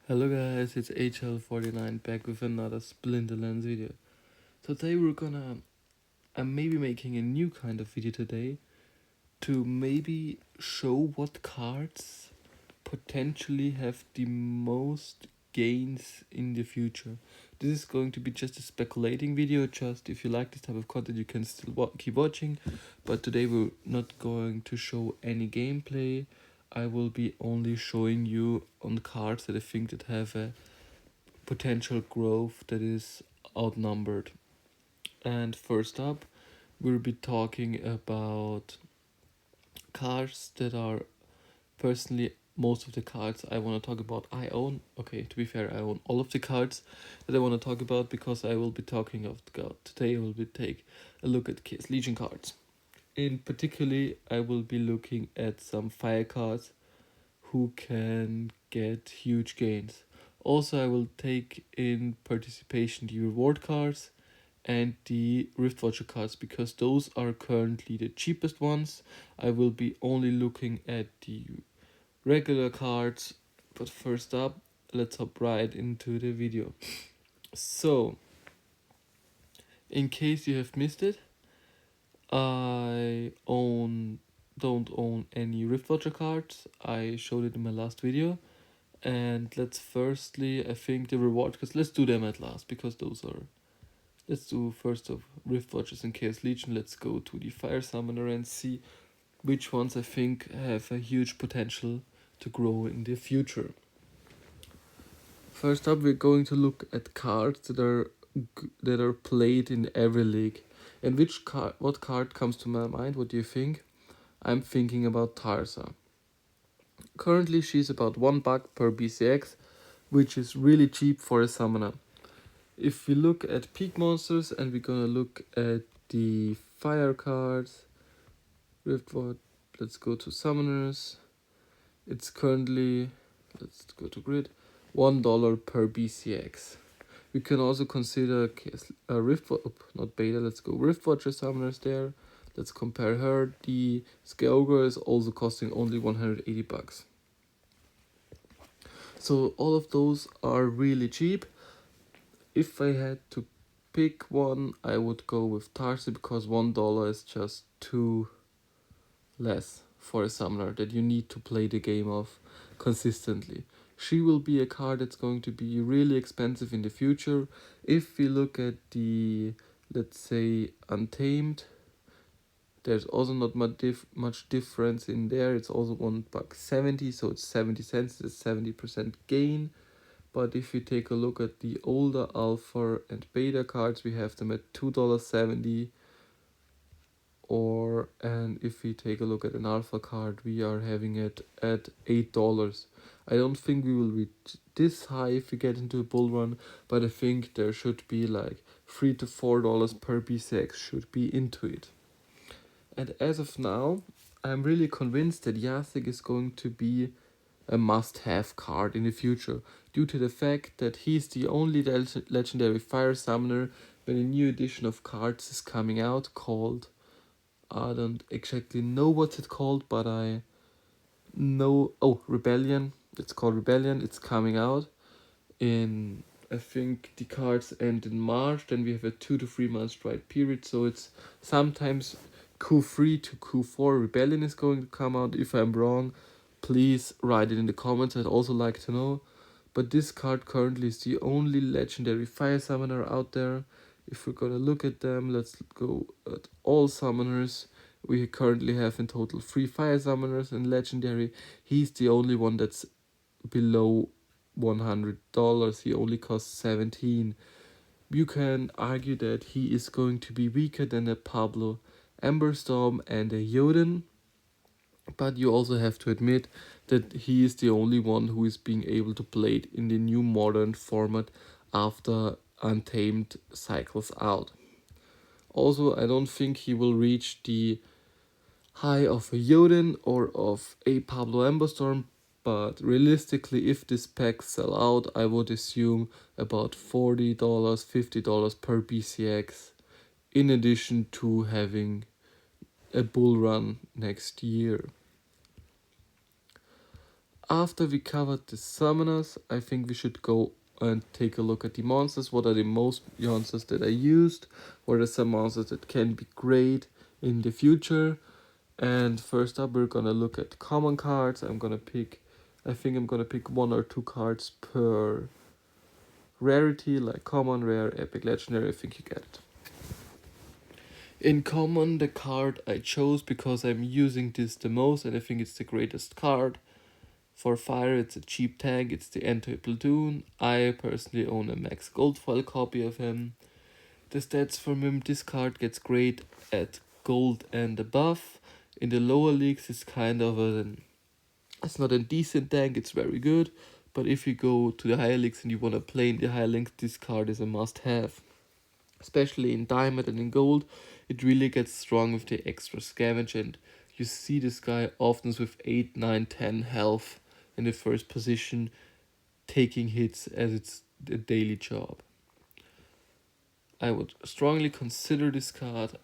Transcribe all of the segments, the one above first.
Hello guys, it's Ign Hl04 back with another Splinterlands video. Today I'm maybe making a new kind of video today to maybe show what cards potentially have the most gains in the future. This is going to be just a speculating video, just if you like this type of content you can still keep watching, but today we're not going to show any gameplay. I will be only showing you on cards that I think that have a potential growth that is outnumbered. And first up, we'll be talking about cards that are personally most of the cards I want to talk about I own. Okay, to be fair, I own all of the cards that I want to talk about because I will be talking of God. Today I will be take a look at Chaos Legion cards. In particularly, I will be looking at some fire cards who can get huge gains. Also, I will take in participation the reward cards and the Rift Watcher cards because those are currently the cheapest ones. I will be only looking at the regular cards, but first up, let's hop right into the video. So, in case you have missed it, I don't own any Rift Watcher cards. I showed it in my last video. And let's firstly, I think the reward, because let's do them at last, because those are. Let's do first of Rift Watchers and Chaos Legion. Let's go to the Fire Summoner and see which ones I think have a huge potential to grow in the future. First up, we're going to look at cards that are played in every league. And what card comes to my mind? What do you think? I'm thinking about Tarsa. Currently, she's about $1 per BCX, which is really cheap for a summoner. If we look at peak monsters and we're gonna look at the fire cards, Riftwatch, let's go to summoners. It's currently, let's go to grid, $1 per BCX. We can also consider not beta, let's go Riftwatcher summoners there. Let's compare her. The Skeogre is also costing only $180. So all of those are really cheap. If I had to pick one, I would go with Tarsi because $1 is just too less for a summoner that you need to play the game of consistently. She will be a card that's going to be really expensive in the future. If we look at the, let's say, Untamed, there's also not much difference in there. It's also $1.70, so it's 70 cents, it's 70% gain. But if you take a look at the older alpha and beta cards, we have them at $2.70. And if we take a look at an alpha card, we are having it at $8. I don't think we will reach this high if we get into a bull run, but I think there should be like $3 to $4 per BCX should be into it. And as of now, I'm really convinced that Yasik is going to be a must-have card in the future, due to the fact that he's the only legendary fire summoner when a new edition of cards is coming out called, I don't exactly know what's it called, but I know, Rebellion. It's called Rebellion. It's coming out in, I think the cards end in March, then we have a 2 to 3 months strike period, so it's sometimes Q3 to Q4 Rebellion is going to come out. If I'm wrong, please write it in the comments, I'd also like to know. But this card currently is the only legendary fire summoner out there. If we're gonna look at them, let's go at all summoners. We currently have in total 3 fire summoners and legendary. He's the only one that's below $100. He only costs 17. You can argue that he is going to be weaker than a Pablo Emberstorm and a Jotun, but you also have to admit that he is the only one who is being able to play it in the new modern format after Untamed cycles out. Also, I don't think he will reach the high of a Jotun or of a Pablo Emberstorm, but realistically, if this packs sell out, I would assume about $40, $50 per BCX, in addition to having a bull run next year. After we covered the summoners, I think we should go and take a look at the monsters. What are the most monsters that I used? What are some monsters that can be great in the future? And first up, we're gonna look at common cards. I think I'm gonna pick 1 or 2 cards per rarity, like common, rare, epic, legendary. I think you get it. In common, the card I chose because I'm using this the most and I think it's the greatest card. For fire, it's a cheap tank, it's the anti-platoon. I personally own a max gold foil copy of him. The stats from him, this card gets great at gold and above. In the lower leagues, it's not a decent tank, it's very good. But if you go to the higher leagues and you want to play in the higher leagues, this card is a must-have. Especially in diamond and in gold, it really gets strong with the extra scavenge, and you see this guy often with 8, 9, 10 health in the first position, taking hits as it's a daily job. I would strongly consider this card.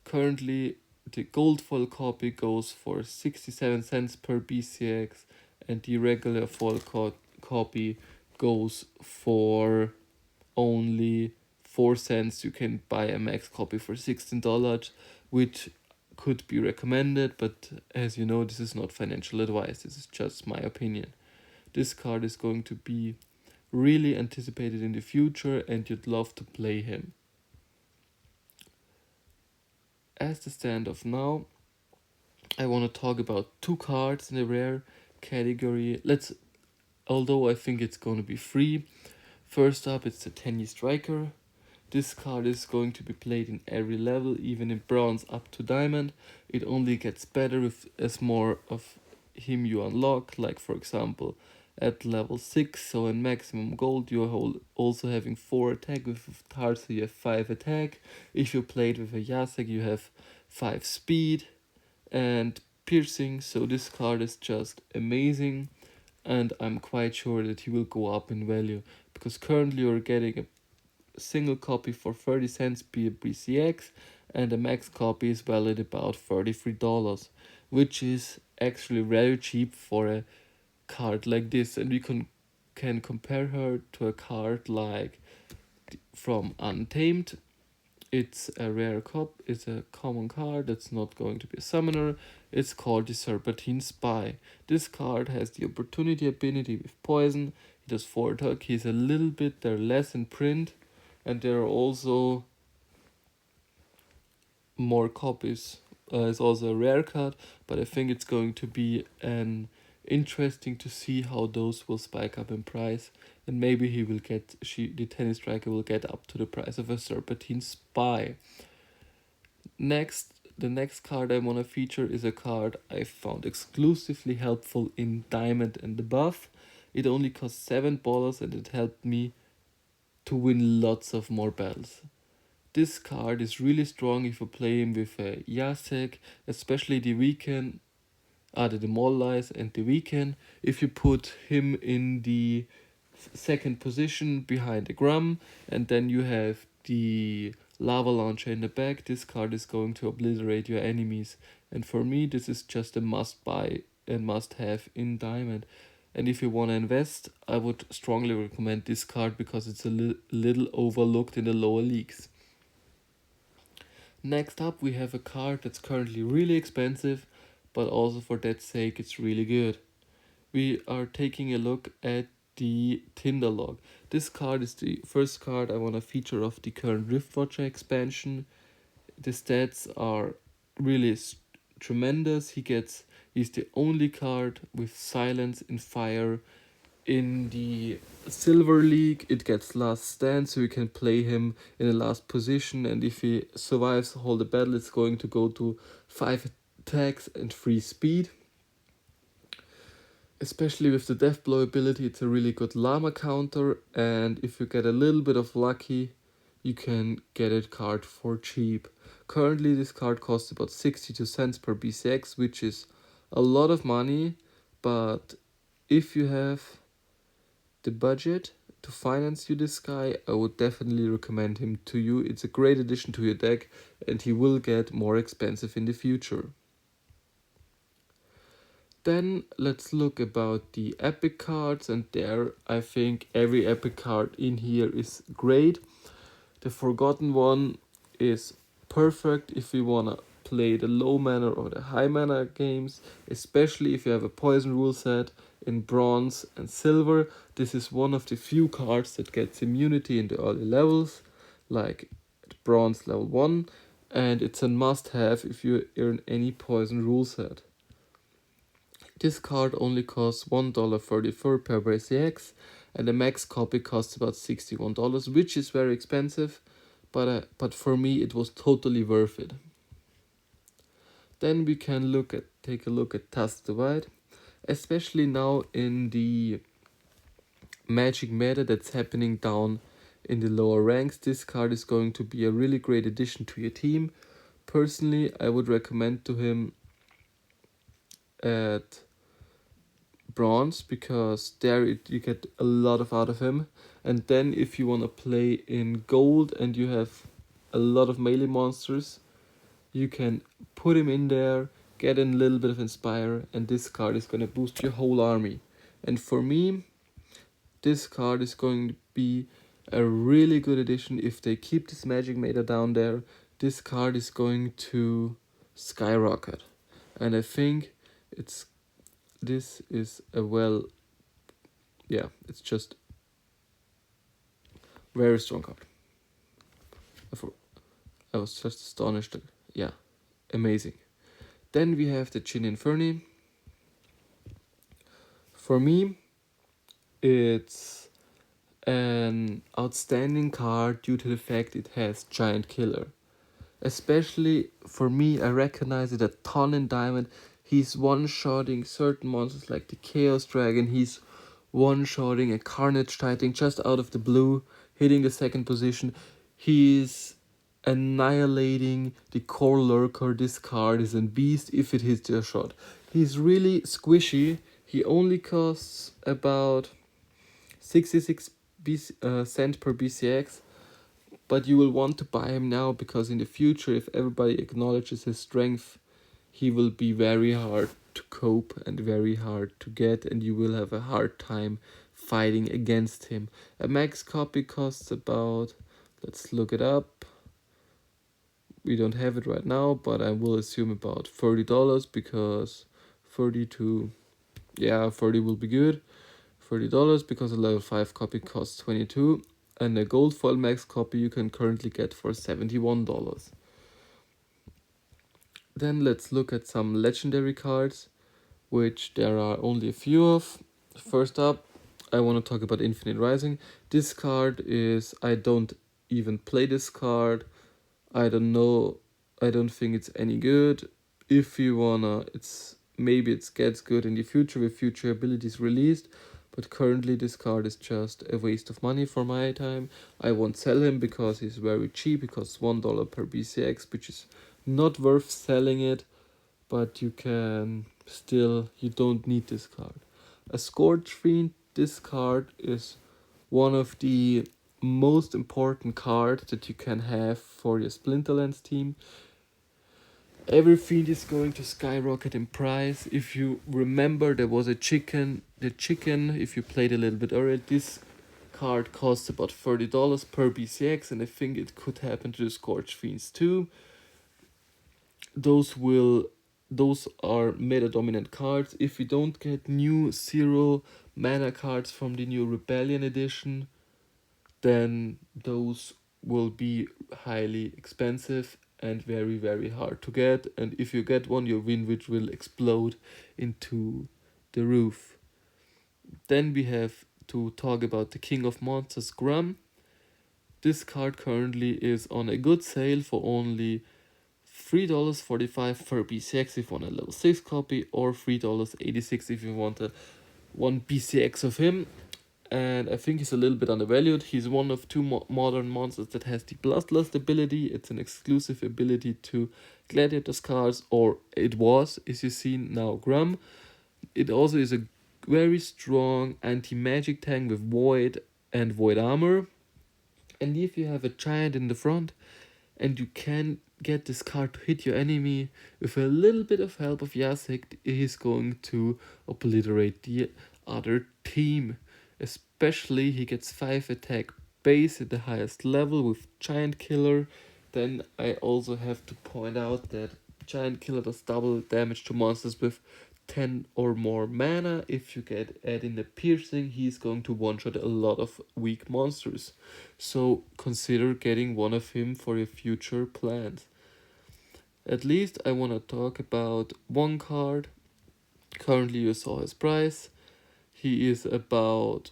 Currently, the gold foil copy goes for 67 cents per BCX, and the regular foil copy goes for only 4 cents. You can buy a max copy for $16, which could be recommended, but as you know, this is not financial advice, this is just my opinion. This card is going to be really anticipated in the future and you'd love to play him. As the stand of now, I want to talk about 2 cards in the rare category. Although I think it's going to be free. First up, it's the Tenny Striker. This card is going to be played in every level, even in bronze up to diamond. It only gets better with as more of him you unlock, like for example at level 6, so in maximum gold you're also having 4 attack with Tar, so you have 5 attack. If you played with a Yasek, you have 5 speed and piercing, so this card is just amazing, and I'm quite sure that he will go up in value, because currently you're getting a single copy for 30 cents per BCX, and a max copy is valued about $33, which is actually very cheap for a card like this. And we can compare her to a card like from Untamed. It's a rare it's a common card that's not going to be a summoner. It's called the Serpentine Spy. This card has the opportunity ability with poison. He does 4 attack. He's they're less in print, and there are also more copies. It's also a rare card, but I think it's going to be interesting to see how those will spike up in price, and maybe the Tennis Striker will get up to the price of a Serpentine Spy. The next card I want to feature is a card I found exclusively helpful in diamond and above. It only costs $7 and it helped me to win lots of more battles. This card is really strong if you play him with a Yasek, especially the Weekend, the Demoralize and the Weekend. If you put him in the second position behind the Grum, and then you have the Lava Launcher in the back, this card is going to obliterate your enemies. And for me, this is just a must buy and must have in Diamond. And if you want to invest, I would strongly recommend this card because it's a little overlooked in the lower leagues. Next up, we have a card that's currently really expensive, but also for that sake, it's really good. We are taking a look at the Tinder Log. This card is the first card I want to feature of the current Riftwatcher expansion. The stats are really tremendous. He's the only card with silence in fire. In the Silver League, it gets last stand, so you can play him in the last position, and if he survives all the battle, it's going to go to 5 attacks and 3 speed. Especially with the death blow ability, it's a really good llama counter, and if you get a little bit of lucky, you can get a card for cheap. Currently, this card costs about 62 cents per BCX, which is a lot of money, but if you have the budget to finance you this guy, I would definitely recommend him to you. It's a great addition to your deck, and he will get more expensive in the future. Then let's look about the epic cards, and there I think every epic card in here is great. The Forgotten one is perfect if you wanna play the low mana or the high mana games, especially if you have a poison rule set in bronze and silver. This is one of the few cards that gets immunity in the early levels, like bronze level 1, and it's a must have if you earn any poison rule set. This card only costs $1.34 per BCX, and the max copy costs about $61, which is very expensive, but for me it was totally worth it. Then we can take a look at Task Divide, especially now in the Magic meta that's happening down in the lower ranks. This card is going to be a really great addition to your team. Personally, I would recommend to him at bronze, because there you get a lot out of him. And then if you want to play in gold and you have a lot of melee monsters, you can put him in there, get in a little bit of Inspire, and this card is going to boost your whole army. And for me, this card is going to be a really good addition. If they keep this magic meta down there, this card is going to skyrocket. And I think this is it's just very strong card. I was just astonished. Yeah, amazing. Then we have the Ign Hl04. For me, it's an outstanding card due to the fact it has Giant Killer. Especially for me, I recognize it a ton in Diamond. He's one-shotting certain monsters like the Chaos Dragon. He's one-shotting a Carnage Titan just out of the blue, hitting the second position. He's annihilating the Core Lurker. This card is a beast if it hits your shot. He's really squishy. He only costs about 66 cent per BCX, but you will want to buy him now, because in the future, if everybody acknowledges his strength, he will be very hard to cope and very hard to get, and you will have a hard time fighting against him. A max copy costs about, let's look it up, we don't have it right now, but I will assume about $30, because 30 will be good. $30, because a level 5 copy costs 22, and a gold foil max copy you can currently get for $71. Then let's look at some legendary cards, which there are only a few of. First up, I want to talk about Infinite Rising. This card is, I don't even play this card. I don't know, I don't think it's any good. If you wanna, maybe it gets good in the future with future abilities released, but currently this card is just a waste of money for my time. I won't sell him because he's very cheap. He costs $1 per BCX, which is not worth selling it, but you don't need this card. A Scourge Fiend, this card is one of the most important cards that you can have for your Splinterlands team. Every fiend is going to skyrocket in price. If you remember, there was the chicken, if you played a little bit earlier, this card costs about $30 per BCX, and I think it could happen to the Scourge Fiends too. Those are meta dominant cards. If you don't get new 0 mana cards from the new Rebellion edition, then those will be highly expensive and very, very hard to get. And if you get one, your win rate will explode into the roof. Then we have to talk about the King of Monsters, Grum. This card currently is on a good sale for only $3.45 per BCX if you want a level 6 copy, or $3.86 if you want a 1 BCX of him. And I think he's a little bit undervalued. He's one of 2 modern monsters that has the Bloodlust ability. It's an exclusive ability to Gladiator's cards, or it was, as you see now, Grum. It also is a very strong anti-magic tank with Void and Void armor. And if you have a giant in the front and you can get this card to hit your enemy. With a little bit of help of Yasek, he's going to obliterate the other team. Especially he gets 5 attack base at the highest level with Giant Killer. Then I also have to point out that Giant Killer does double damage to monsters with 10 or more mana. If you add in the piercing, he's going to one-shot a lot of weak monsters. So consider getting one of him for your future plans. At least I want to talk about one card. Currently you saw his price. He is about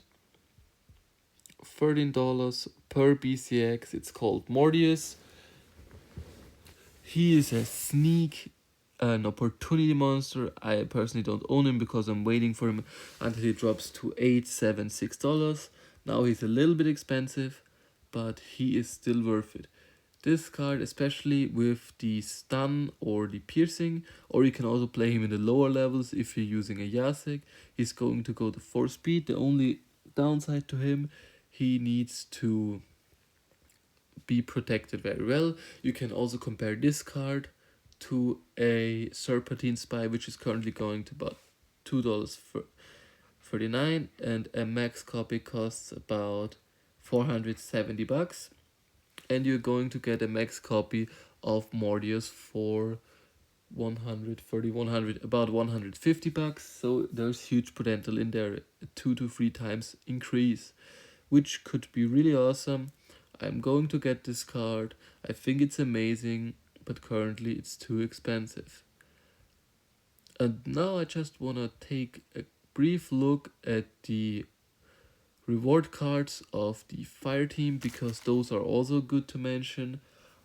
$13 per BCX. It's called Mordius. He is a sneak, an opportunity monster. I personally don't own him because I'm waiting for him until he drops to $8, $7, $6. Now he's a little bit expensive, but he is still worth it. This card, especially with the stun or the piercing, or you can also play him in the lower levels if you're using a Yasek. He's going to go to 4 speed. The only downside to him, he needs to be protected very well. You can also compare this card to a Serpentine Spy, which is currently going to about $2.39, and a max copy costs about $470. And you're going to get a max copy of Mordius for about $150. So there's huge potential in there, a 2 to 3 times increase, which could be really awesome. I'm going to get this card. I think it's amazing, but currently it's too expensive. And now I just want to take a brief look at the reward cards of the fire team, because those are also good to mention.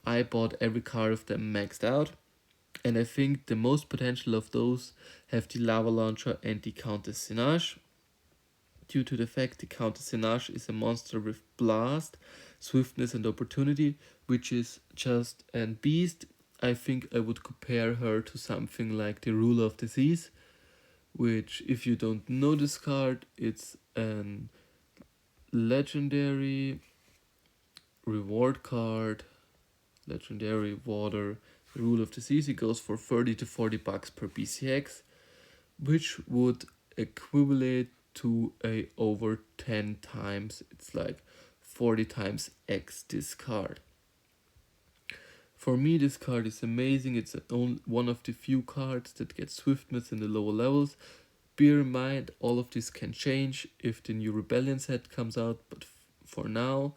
I bought every card of them maxed out, and I think the most potential of those have the Lava Launcher and the Countess Sinage, due to the fact the Countess Sinage is a monster with Blast, Swiftness and Opportunity, which is just a beast. I think I would compare her to something like the Ruler of the Seas, which, if you don't know this card, it's an legendary reward card, legendary water, Rule of the Seas. It goes for 30 to 40 bucks per BCX, which would equivalent to a over 10 times, it's like 40 times X this card. For me, this card is amazing. It's one of the few cards that gets swiftness in the lower levels. Bear in mind, all of this can change if the new Rebellion set comes out, but for now,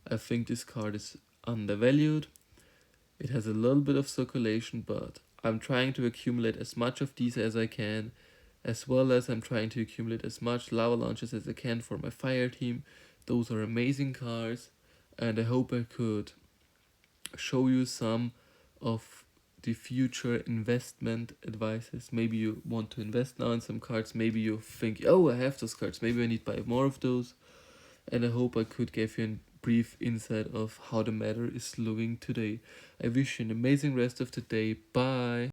I think this card is undervalued. It has a little bit of circulation, but I'm trying to accumulate as much of these as I can, as well as I'm trying to accumulate as much Lava Launches as I can for my fire team. Those are amazing cards, and I hope I could show you some of the future investment advices. Maybe you want to invest now in some cards, maybe you think, oh, I have those cards, maybe I need to buy more of those. And I hope I could give you a brief insight of how the matter is looking today. I wish you an amazing rest of the day. Bye.